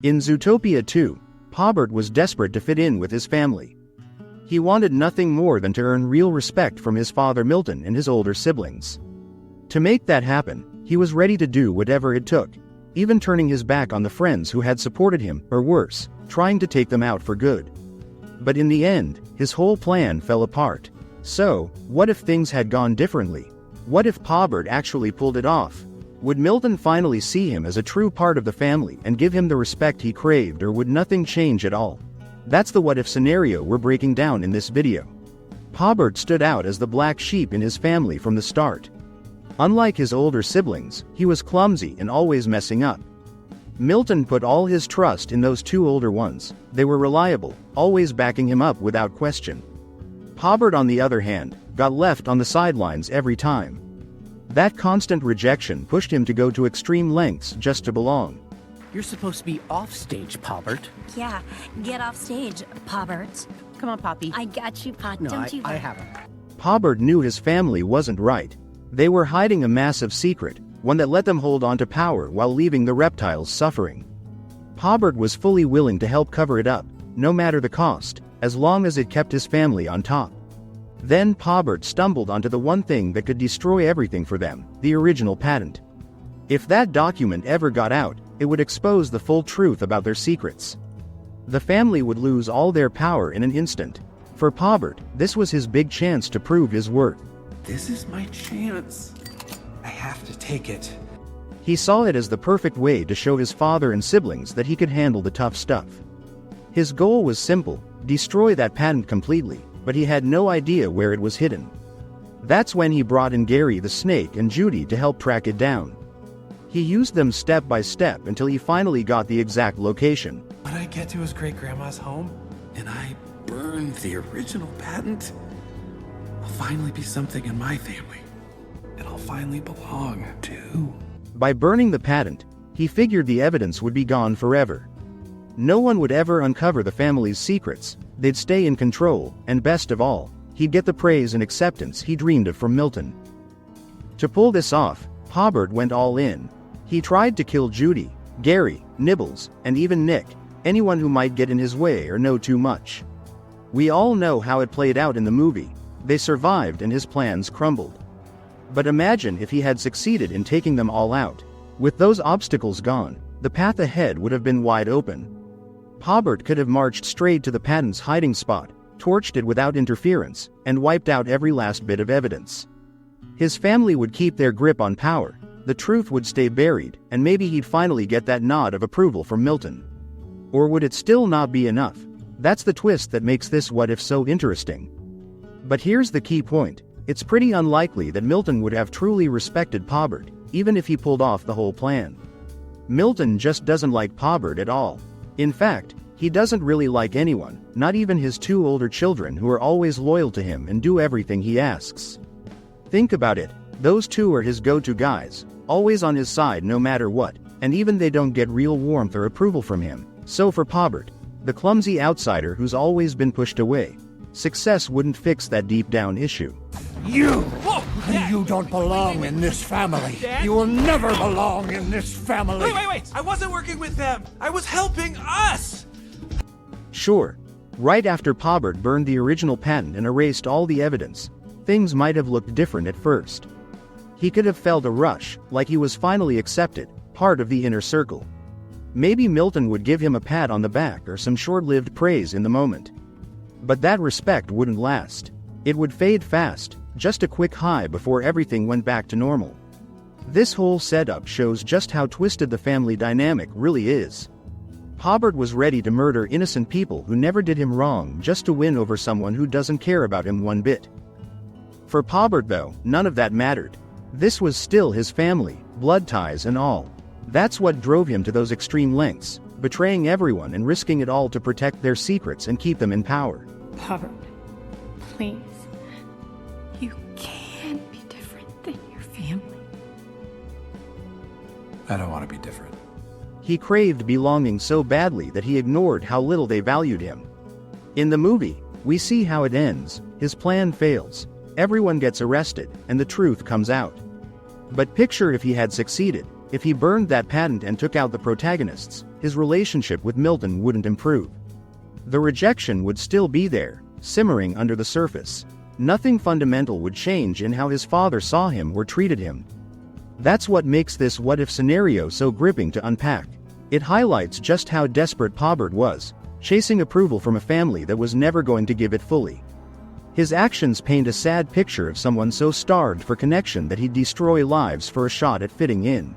In Zootopia 2, Pawbert was desperate to fit in with his family. He wanted nothing more than to earn real respect from his father Milton and his older siblings. To make that happen, he was ready to do whatever it took, even turning his back on the friends who had supported him, or worse, trying to take them out for good. But in the end, his whole plan fell apart. So, what if things had gone differently? What if Pawbert actually pulled it off? Would Milton finally see him as a true part of the family and give him the respect he craved, or would nothing change at all? That's the what-if scenario we're breaking down in this video. Pawbert stood out as the black sheep in his family from the start. Unlike his older siblings, he was clumsy and always messing up. Milton put all his trust in those two older ones. They were reliable, always backing him up without question. Pawbert, on the other hand, got left on the sidelines every time. That constant rejection pushed him to go to extreme lengths just to belong. You're supposed to be off stage, Pawbert. Yeah, get off stage, Pawbert. Come on, Poppy. I got you, Pot. No, Don't you I worry. haven't. Pawbert knew his family wasn't right. They were hiding a massive secret, one that let them hold on to power while leaving the reptiles suffering. Pawbert was fully willing to help cover it up, no matter the cost, as long as it kept his family on top. Then Pawbert stumbled onto the one thing that could destroy everything for them, the original patent. If that document ever got out, it would expose the full truth about their secrets. The family would lose all their power in an instant. For Pawbert, this was his big chance to prove his worth. This is my chance. I have to take it. He saw it as the perfect way to show his father and siblings that he could handle the tough stuff. His goal was simple: destroy that patent completely, but he had no idea where it was hidden. That's when he brought in Gary the snake and Judy to help track it down. He used them step by step until he finally got the exact location. When I get to his great-grandma's home, and I burn the original patent, I'll finally be something in my family. And I'll finally belong, too. By burning the patent, he figured the evidence would be gone forever. No one would ever uncover the family's secrets, they'd stay in control, and best of all, he'd get the praise and acceptance he dreamed of from Milton. To pull this off, Pawbert went all in. He tried to kill Judy, Gary, Nibbles, and even Nick, anyone who might get in his way or know too much. We all know how it played out in the movie. They survived and his plans crumbled. But imagine if he had succeeded in taking them all out. With those obstacles gone, the path ahead would have been wide open. Pawbert could have marched straight to the patent's hiding spot, torched it without interference, and wiped out every last bit of evidence. His family would keep their grip on power, the truth would stay buried, and maybe he'd finally get that nod of approval from Milton. Or would it still not be enough? That's the twist that makes this what if so interesting. But here's the key point: it's pretty unlikely that Milton would have truly respected Pawbert, even if he pulled off the whole plan. Milton just doesn't like Pawbert at all. In fact, he doesn't really like anyone, not even his two older children who are always loyal to him and do everything he asks. Think about it, those two are his go-to guys, always on his side no matter what, and even they don't get real warmth or approval from him. So for Pawbert, the clumsy outsider who's always been pushed away, success wouldn't fix that deep-down issue. You! You don't belong in this family. Dad? You will never belong in this family. Wait! I wasn't working with them! I was helping us! Sure, right after Pawbert burned the original patent and erased all the evidence, things might have looked different at first. He could have felt a rush, like he was finally accepted, part of the inner circle. Maybe Milton would give him a pat on the back or some short-lived praise in the moment. But that respect wouldn't last. It would fade fast, just a quick high before everything went back to normal. This whole setup shows just how twisted the family dynamic really is. Pawbert was ready to murder innocent people who never did him wrong just to win over someone who doesn't care about him one bit. For Pawbert though, none of that mattered. This was still his family, blood ties and all. That's what drove him to those extreme lengths, betraying everyone and risking it all to protect their secrets and keep them in power. Pawbert, please. You can't be different than your family. I don't want to be different. He craved belonging so badly that he ignored how little they valued him. In the movie, we see how it ends. His plan fails, everyone gets arrested, and the truth comes out. But picture if he had succeeded, If he burned that patent and took out the protagonists, his relationship with Milton wouldn't improve. The rejection would still be there, simmering under the surface. Nothing fundamental would change in how his father saw him or treated him. That's what makes this what-if scenario so gripping to unpack. It highlights just how desperate Pawbert was, chasing approval from a family that was never going to give it fully. His actions paint a sad picture of someone so starved for connection that he'd destroy lives for a shot at fitting in.